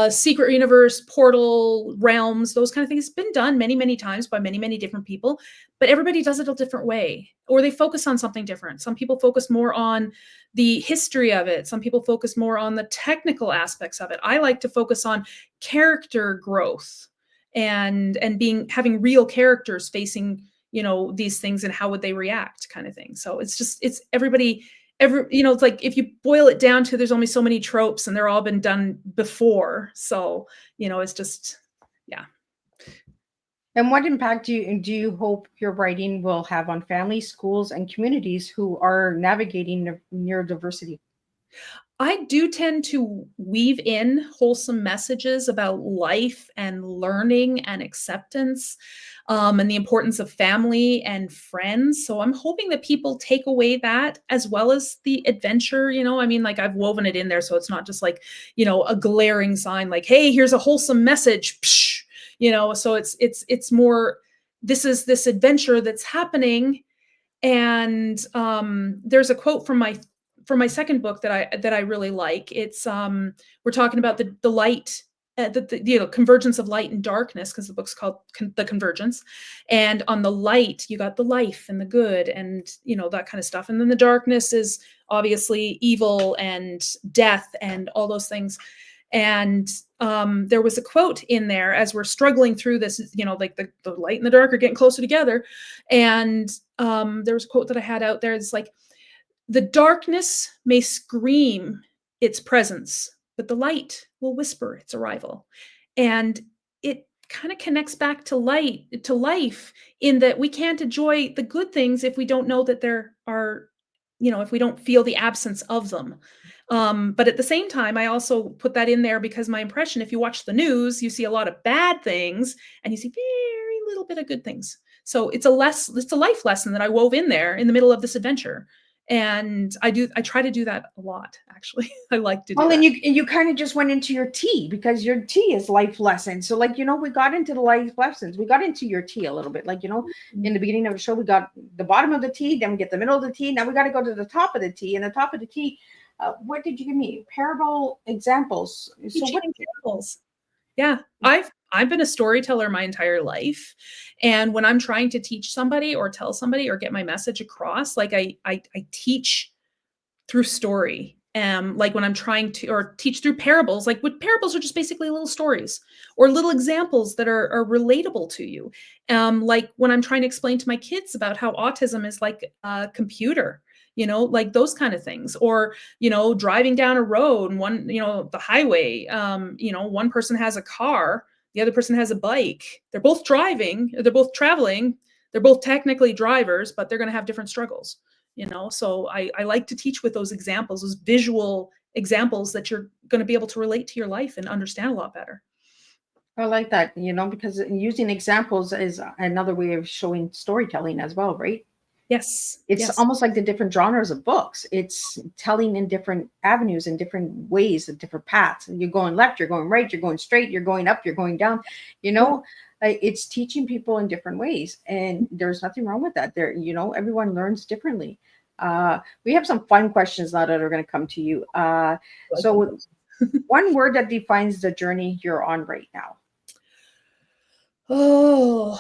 secret universe, portal, realms, those kind of things been done many, many times by many, many different people, but everybody does it a different way, or they focus on something different. Some people focus more on the history of it. Some people focus more on the technical aspects of it. I like to focus on character growth and being having real characters facing, you know, these things, and how would they react, kind of thing. So it's everybody, you know, it's like if you boil it down to, there's only so many tropes and they're all been done before. So, you know, it's just, yeah. And what impact do you hope your writing will have on families, schools, and communities who are navigating neurodiversity? I do tend to weave in wholesome messages about life and learning and acceptance, and the importance of family and friends. So I'm hoping that people take away that, as well as the adventure. You know, I mean, like I've woven it in there, so it's not just like, you know, a glaring sign like, "Hey, here's a wholesome message." Psh, you know, so it's more. This is this adventure that's happening, and there's a quote from my second book that I really like. It's we're talking about the light, the you know, convergence of light and darkness, because the book's called The Convergence. And on the light, you got the life and the good, and you know, that kind of stuff. And then the darkness is obviously evil and death and all those things. And there was a quote in there as we're struggling through this, you know, like the light and the dark are getting closer together. And there was a quote that I had out there. It's like, the darkness may scream its presence, but the light will whisper its arrival. And it kind of connects back to life, in that we can't enjoy the good things if we don't know that there are, you know, if we don't feel the absence of them. But at the same time, I also put that in there because my impression, if you watch the news, you see a lot of bad things and you see very little bit of good things. So it's a life lesson that I wove in there in the middle of this adventure. And I try to do that a lot, actually. I like to do Well, and that. you kind of just went into your tea, because your tea is life lessons. So, like, we got into the life lessons. We got into your tea a little bit. Like, in the beginning of the show, we got the bottom of the tea, then we get the middle of the tea. Now we got to go to the top of the tea. And the top of the tea, what did you give me? Parable examples. So Teaching what? examples. Yeah, I've been a storyteller my entire life, and when I'm trying to teach somebody or tell somebody or get my message across, like I teach through story. Like when I'm trying to, or teach through parables, like what parables are just basically little stories or little examples that are relatable to you. Like when I'm trying to explain to my kids about how autism is like a computer, you know, like those kind of things. Or, you know, driving down a road and one, you know, the highway, you know, one person has a car, the other person has a bike. They're both driving, they're both traveling, they're both technically drivers, but they're going to have different struggles, you know. So I like to teach with those examples, those visual examples that you're going to be able to relate to your life and understand a lot better. I like that, because using examples is another way of showing storytelling as well, right? Yes, It's yes. almost like the different genres of books. It's telling in different avenues, in different ways, and different paths. You're going left, you're going right, you're going straight, you're going up, you're going down. You Yeah. know, it's teaching people in different ways, and there's nothing wrong with that. Everyone learns differently. We have some fun questions now that are going to come to you. Like them. So, one word that defines the journey you're on right now. Oh,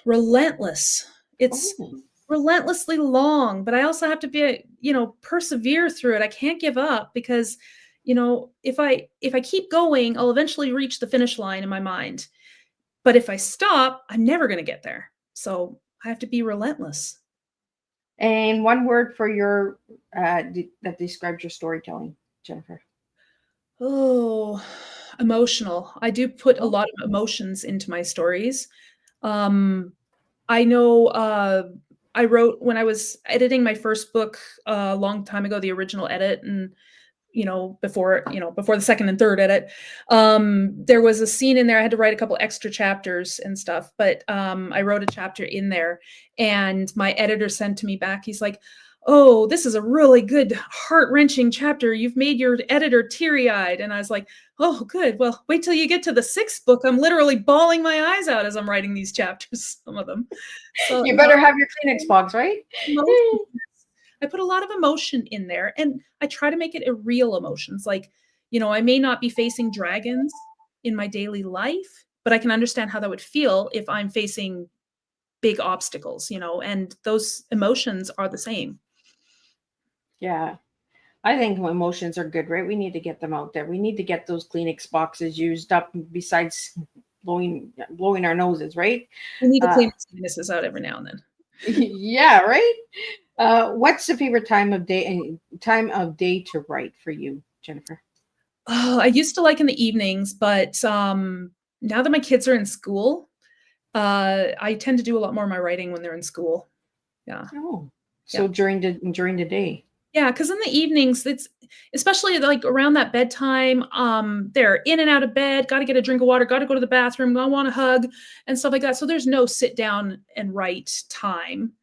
relentless. It's Oh, relentlessly long, but I also have to be, you know, persevere through it. I can't give up because, you know, if I keep going, I'll eventually reach the finish line in my mind. But if I stop, I'm never going to get there. So I have to be relentless. and one word for your that describes your storytelling, Jennifer. Oh, emotional. I do put a Oh, lot of emotions into my stories. Um, I know I wrote when I was editing my first book a long time ago, the original edit, and before the second and third edit, there was a scene in there. I had to write a couple extra chapters and stuff, but I wrote a chapter in there, and my editor sent to me back. He's like, "Oh, this is a really good, heart-wrenching chapter. You've made your editor teary-eyed." And I was like, "Oh, good. Well, wait till you get to the 6th book. I'm literally bawling my eyes out as I'm writing these chapters, some of them." So You better have your Kleenex box, right? emotion. I put a lot of emotion in there, and I try to make it a real emotions. Like, I may not be facing dragons in my daily life, but I can understand how that would feel if I'm facing big obstacles, and those emotions are the same. Yeah. I think emotions are good, right? We need to get them out there. We need to get those Kleenex boxes used up besides blowing our noses, right? We need to clean our sinuses out every now and then. Yeah, right? What's the favorite time of day to write for you, Jennifer? Oh, I used to like in the evenings, but now that my kids are in school, I tend to do a lot more of my writing when they're in school. Yeah. Oh, so during the day. Yeah, because in the evenings, it's especially like around that bedtime, they're in and out of bed, got to get a drink of water, got to go to the bathroom, I want a hug and stuff like that. So there's no sit down and write time,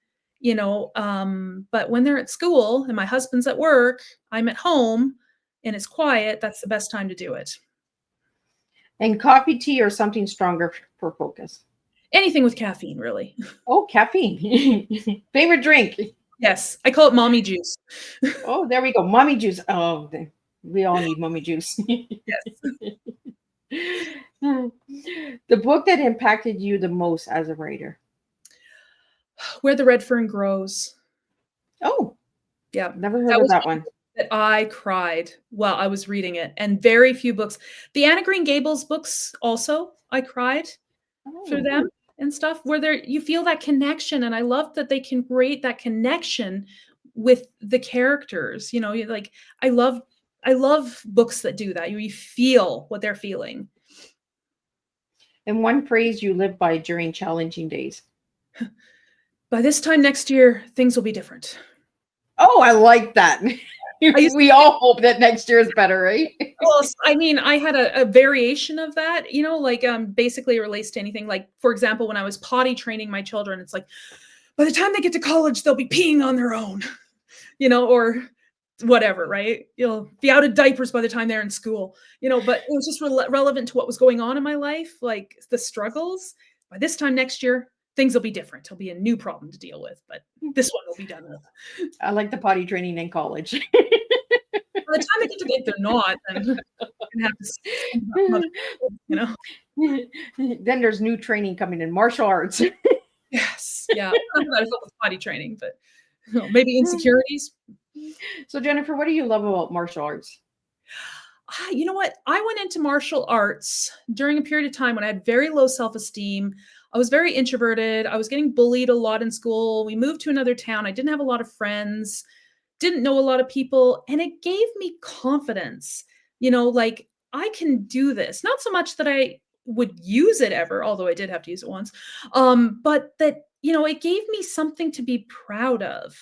but when they're at school and my husband's at work, I'm at home and it's quiet, that's the best time to do it. And coffee, tea, or something stronger for focus? Anything with caffeine, really. Oh, caffeine. Favorite drink? Yes, I call it mommy juice. Oh, there we go. Mommy juice. Oh, we all need mommy juice. Yes. The book that impacted you the most as a writer? Where the Red Fern Grows. Oh, Yeah. never heard of that one. That I cried while I was reading it, and very few books. The Anna Green Gables books also, I cried through them and stuff, where you feel that connection, and I love that they can create that connection with the characters. Like I love books that do that. You feel what they're feeling. And one phrase you live by during challenging days? By this time next year, things will be different. Oh, I like that. We all hope that next year is better, right? Well, I mean, I had a variation of that, like basically it relates to anything. Like, for example, when I was potty training my children, it's like, by the time they get to college, they'll be peeing on their own, or whatever, right? You'll be out of diapers by the time they're in school, but it was just relevant to what was going on in my life, like the struggles. By this time next year, things will be different. It'll be a new problem to deal with, but this one will be done with. I like the potty training in college. By the time they get to think they're not, then have to, Then there's new training coming in, martial arts. Yes, yeah. I thought with potty training, but maybe insecurities. So Jennifer, what do you love about martial arts? You know what? I went into martial arts during a period of time when I had very low self-esteem. I was very introverted. I was getting bullied a lot in school. We moved to another town. I didn't have a lot of friends, didn't know a lot of people, and it gave me confidence. Like I can do this. Not so much that I would use it ever, although I did have to use it once. But that, it gave me something to be proud of.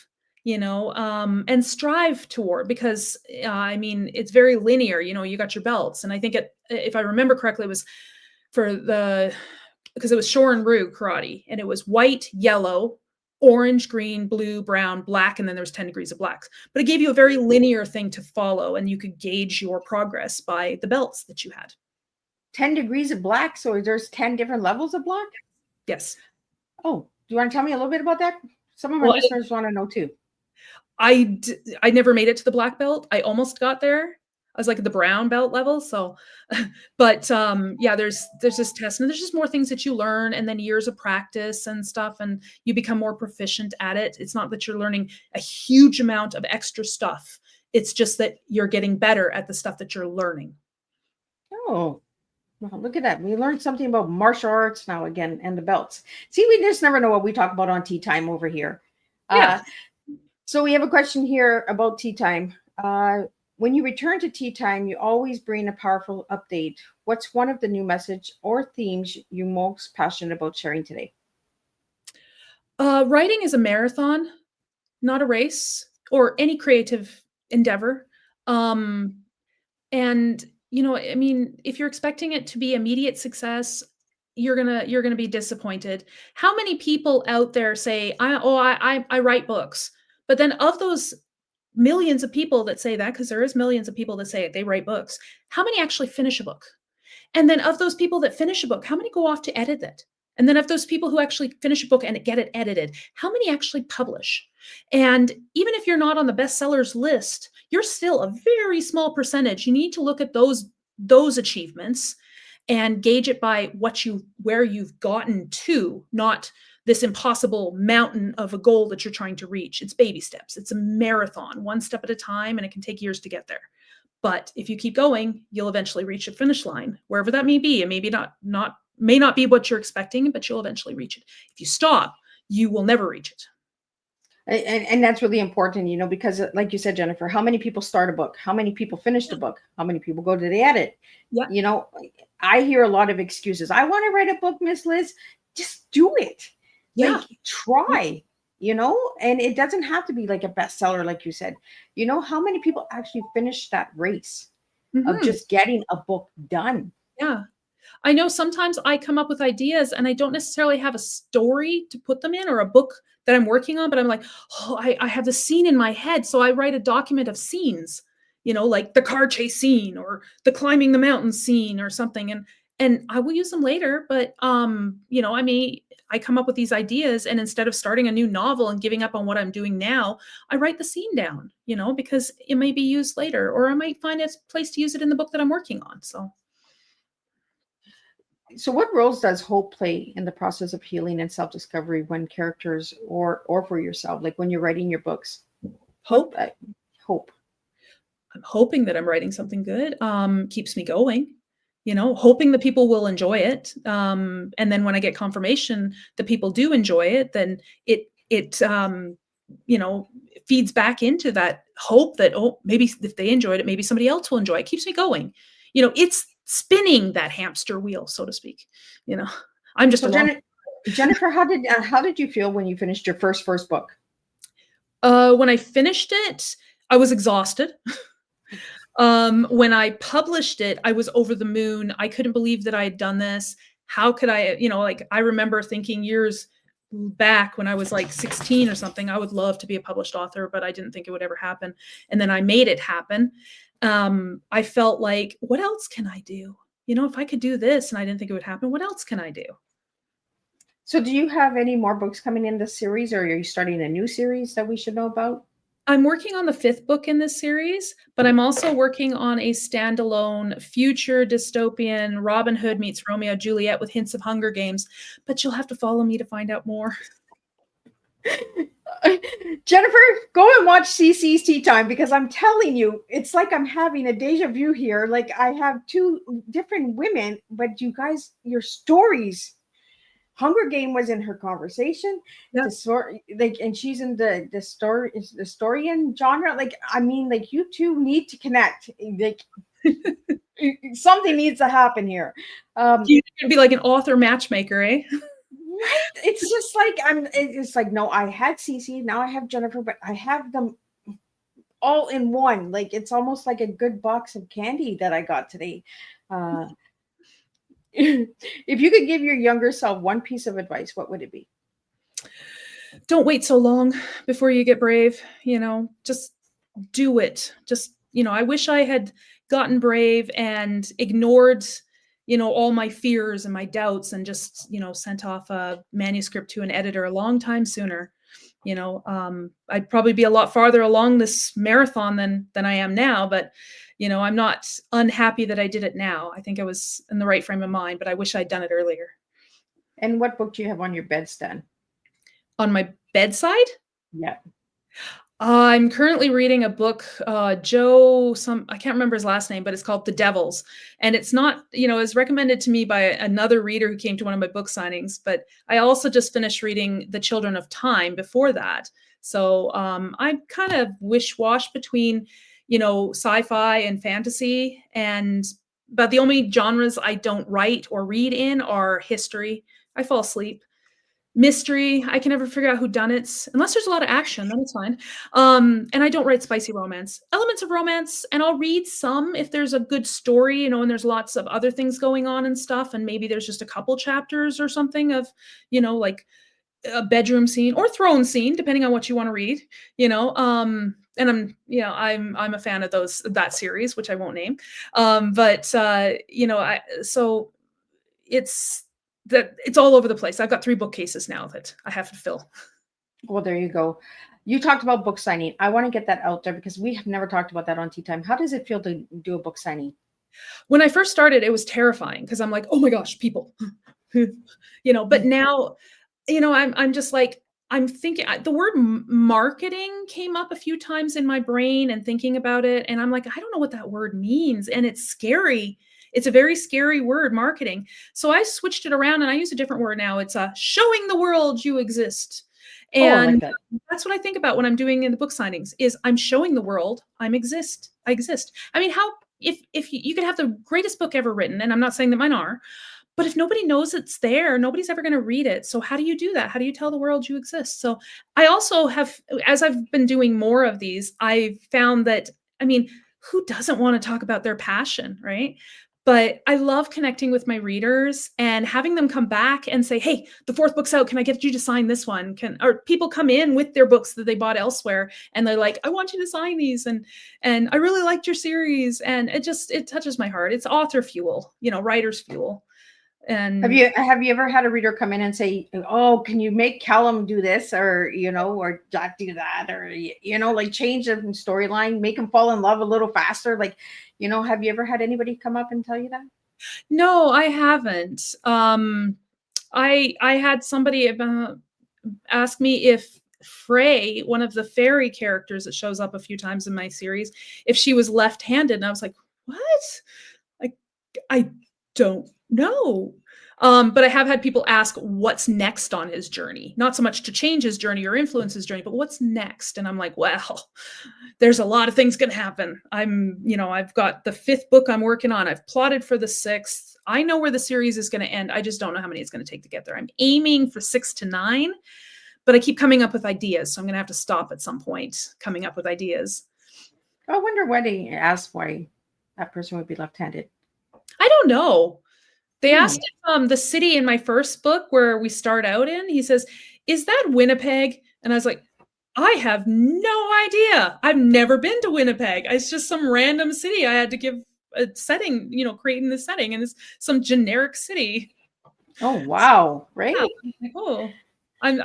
And strive toward, because I mean, it's very linear, you got your belts. And I think if I remember correctly, it was because it was Shorin-ryu karate, and it was white, yellow, orange, green, blue, brown, black, and then there was 10 degrees of blacks. But it gave you a very linear thing to follow, and you could gauge your progress by the belts that you had. 10 degrees of black? So there's 10 different levels of black? Yes. Oh, do you want to tell me a little bit about that? Some of our listeners want to know too. I never made it to the black belt. I almost got there. I was like at the brown belt level. So, but yeah, there's this test, and there's just more things that you learn, and then years of practice and stuff, and you become more proficient at it. It's not that you're learning a huge amount of extra stuff. It's just that you're getting better at the stuff that you're learning. Oh, well, look at that. We learned something about martial arts now again, and the belts. See, we just never know what we talk about on Tea Time over here. Yeah. So we have a question here about Tea Time. When you return to Tea Time, you always bring a powerful update. What's one of the new message or themes you're most passionate about sharing today? Writing is a marathon, not a race, or any creative endeavor. And, you know, I mean, if you're expecting it to be immediate success, you're gonna be disappointed. How many people out there say, I write books, but then of those millions of people that say that, because there is millions of people that say they write books, how many actually finish a book? And then of those people that finish a book, how many go off to edit it? And then of those people who actually finish a book and get it edited, how many actually publish? And even if you're not on the bestsellers list, you're still a very small percentage. You need to look at those achievements and gauge it by where you've gotten to, not this impossible mountain of a goal that you're trying to reach. It's baby steps. It's a marathon, one step at a time, and it can take years to get there. But if you keep going, you'll eventually reach the finish line, wherever that may be. It may be may not be what you're expecting, but you'll eventually reach it. If you stop, you will never reach it. And that's really important, you know, because like you said, Jennifer, how many people start a book? How many people finish the book? How many people go to the edit? Yeah. You know, I hear a lot of excuses. I want to write a book, Miss Liz. Just do it. Yeah. Like, try, you know, and it doesn't have to be like a bestseller, like you said. You know, how many people actually finish that race of Mhm. just getting a book done? Yeah. I know sometimes I come up with ideas and I don't necessarily have a story to put them in or a book that I'm working on, but I'm like, oh, I have the scene in my head. So I write a document of scenes, you know, like the car chase scene or the climbing the mountain scene or something. And I will use them later, but you know, I come up with these ideas and instead of starting a new novel and giving up on what I'm doing now, I write the scene down, you know, because it may be used later, or I might find a place to use it in the book that I'm working on. So what roles does hope play in the process of healing and self-discovery when characters or for yourself, like when you're writing your books? Hope. Hope. I'm hoping that I'm writing something good, keeps me going, you know, hoping that people will enjoy it. And then when I get confirmation that people do enjoy it, then it you know, feeds back into that hope that, oh, maybe if they enjoyed it, maybe somebody else will enjoy it. It keeps me going. You know, it's spinning that hamster wheel, so to speak. You know, I'm just So along. Jennifer, how did you feel when you finished your first book? When I finished it, I was exhausted. When I published it, I was over the moon. I couldn't believe that I had done this. How could I, you know, like I remember thinking years back when I was like 16 or something, I would love to be a published author, but I didn't think it would ever happen. And then I made it happen. I felt like, what else can I do? You know, if I could do this and I didn't think it would happen, what else can I do? So do you have any more books coming in this series, or are you starting a new series that we should know about? I'm working on the 5th book in this series, but I'm also working on a standalone future dystopian Robin Hood meets Romeo and Juliet with hints of Hunger Games, but you'll have to follow me to find out more. Jennifer, go and watch CC's Tea Time, because I'm telling you, it's like I'm having a deja vu here. Like I have two different women, but you guys, your stories. Hunger Game was in her conversation. Yep. The story, like, and she's in the story, is the historian genre. Like, I mean, like you two need to connect. Like, something needs to happen here. You can be like an author matchmaker, eh? Right? It's just like it's like, no, I had CC, now I have Jennifer, but I have them all in one. Like it's almost like a good box of candy that I got today. If you could give your younger self one piece of advice, what would it be? Don't wait so long before you get brave, you know, just do it. Just, you know, I wish I had gotten brave and ignored, you know, all my fears and my doubts and just, you know, sent off a manuscript to an editor a long time sooner. You know, I'd probably be a lot farther along this marathon than I am now, but you know, I'm not unhappy that I did it now. I think I was in the right frame of mind, but I wish I'd done it earlier. And what book do you have on your bedstand? On my bedside? Yeah. I'm currently reading a book, I can't remember his last name, but it's called The Devils. And it's not, you know, it's recommended to me by another reader who came to one of my book signings, but I also just finished reading The Children of Time before that. So I'm kind of wish-wash between, you know, sci-fi and fantasy, but the only genres I don't write or read in are history. I fall asleep. mystery. I can never figure out who done it unless there's a lot of action. Then it's fine. And I don't write spicy romance. Elements of romance, and I'll read some if there's a good story, you know, and there's lots of other things going on and stuff, and maybe there's just a couple chapters or something of, you know, like a bedroom scene or throne scene, depending on what you want to read, you know. And I'm a fan of that series, which I won't name. So it's all over the place. I've got 3 bookcases now that I have to fill. Well, there you go. You talked about book signing. I want to get that out there because we have never talked about that on Tea Time. How does it feel to do a book signing? When I first started, it was terrifying because I'm like, oh my gosh, people, you know. But now, you know, I'm just like, I'm thinking the word marketing came up a few times in my brain and thinking about it, and I'm like, I don't know what that word means, and it's scary. It's a very scary word, marketing. So I switched it around and I use a different word now. It's showing the world you exist. Oh, I like And that. that's what I think about when I'm doing in the book signings is I'm showing the world I exist. I mean, how if you could have the greatest book ever written, and I'm not saying that mine are, but if nobody knows it's there, nobody's ever going to read it. So how do you do that? How do you tell the world you exist? So I also have, as I've been doing more of these, I found that, I mean, who doesn't want to talk about their passion, right? But I love connecting with my readers and having them come back and say, hey, the 4th book's out. Can I get you to sign this one? Or people come in with their books that they bought elsewhere and they're like, I want you to sign these. And I really liked your series. And it touches my heart. It's author fuel, you know, writer's fuel. And Have you ever had a reader come in and say, oh, can you make Callum do this, or, you know, or not do that, or, you know, like change the storyline, make him fall in love a little faster? Like, you know, have you ever had anybody come up and tell you that? No, I haven't. I had somebody ask me if Frey, one of the fairy characters that shows up a few times in my series, if she was left-handed, and I was like, what? Like, I don't know. But I have had people ask what's next on his journey, not so much to change his journey or influence his journey, but what's next. And I'm like, well, there's a lot of things going to happen. I've got the 5th book I'm working on. I've plotted for the 6th. I know where the series is going to end. I just don't know how many it's going to take to get there. I'm aiming for 6 to 9, but I keep coming up with ideas. So I'm going to have to stop at some point coming up with ideas. I wonder why they asked why that person would be left-handed. I don't know. They asked if the city in my first book where we start out in, he says, is that Winnipeg? And I was like, I have no idea. I've never been to Winnipeg. It's just some random city. I had to give a setting, you know, creating the setting, and it's some generic city. Oh, wow. Right. Yeah, like, oh, I'm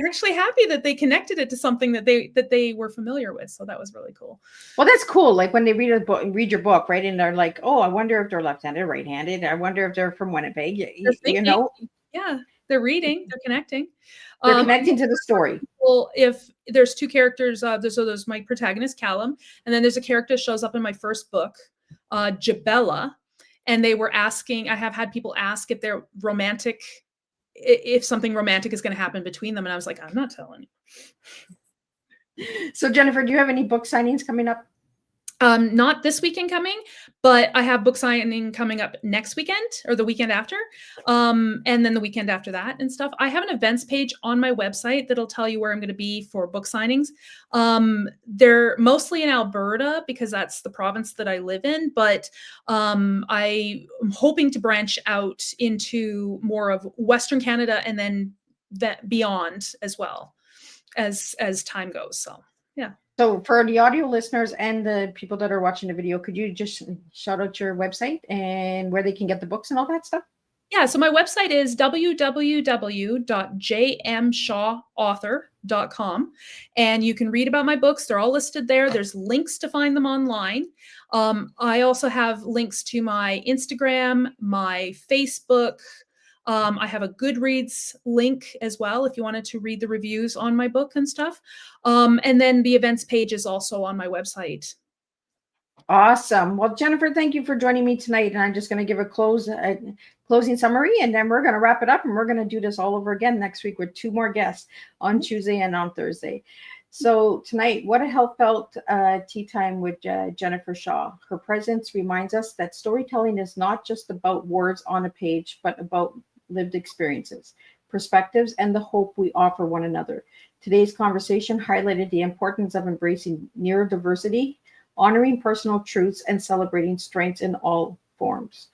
actually happy that they connected it to something that they were familiar with. So that was really cool. Well, that's cool. Like when they read your book, right? And they're like, oh, I wonder if they're left-handed, right-handed. I wonder if they're from Winnipeg. You know? Yeah, they're reading, they're connecting. They're connecting to the story. Well, if there's 2 characters, there's my protagonist, Callum, and then there's a character that shows up in my first book, Jabella. And they were asking, I have had people ask if they're romantic, if something romantic is going to happen between them. And I was like, I'm not telling you. So Jennifer, do you have any book signings coming up? Not this weekend coming, but I have book signing coming up next weekend or the weekend after. And then the weekend after that and stuff. I have an events page on my website that'll tell you where I'm going to be for book signings. They're mostly in Alberta because that's the province that I live in, but I'm hoping to branch out into more of Western Canada and then that beyond as well as time goes. So, yeah. So for the audio listeners and the people that are watching the video, could you just shout out your website and where they can get the books and all that stuff? Yeah, so my website is www.jmshawauthor.com, and you can read about my books. They're all listed there. There's links to find them online. I also have links to my Instagram, my Facebook. I have a Goodreads link as well if you wanted to read the reviews on my book and stuff. And then the events page is also on my website. Awesome. Well, Jennifer, thank you for joining me tonight. And I'm just going to give a closing summary, and then we're going to wrap it up, and we're going to do this all over again next week with 2 more guests on Tuesday and on Thursday. So tonight, what a heartfelt tea time with Jennifer Shaw. Her presence reminds us that storytelling is not just about words on a page, but about lived experiences. perspectives, and the hope we offer one another. Today's conversation highlighted the importance of embracing neurodiversity, honoring personal truths, and celebrating strengths in all forms.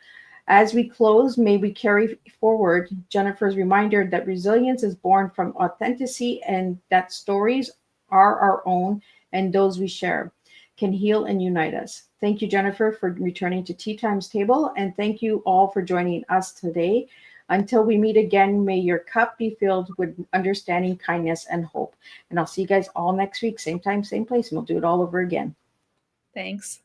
As we close, may we carry forward Jennifer's reminder that resilience is born from authenticity and that stories are our own and those we share can heal and unite us. Thank you, Jennifer, for returning to Tea Times Table, and thank you all for joining us today. Until we meet again, may your cup be filled with understanding, kindness, and hope. And I'll see you guys all next week, same time, same place, and we'll do it all over again. Thanks.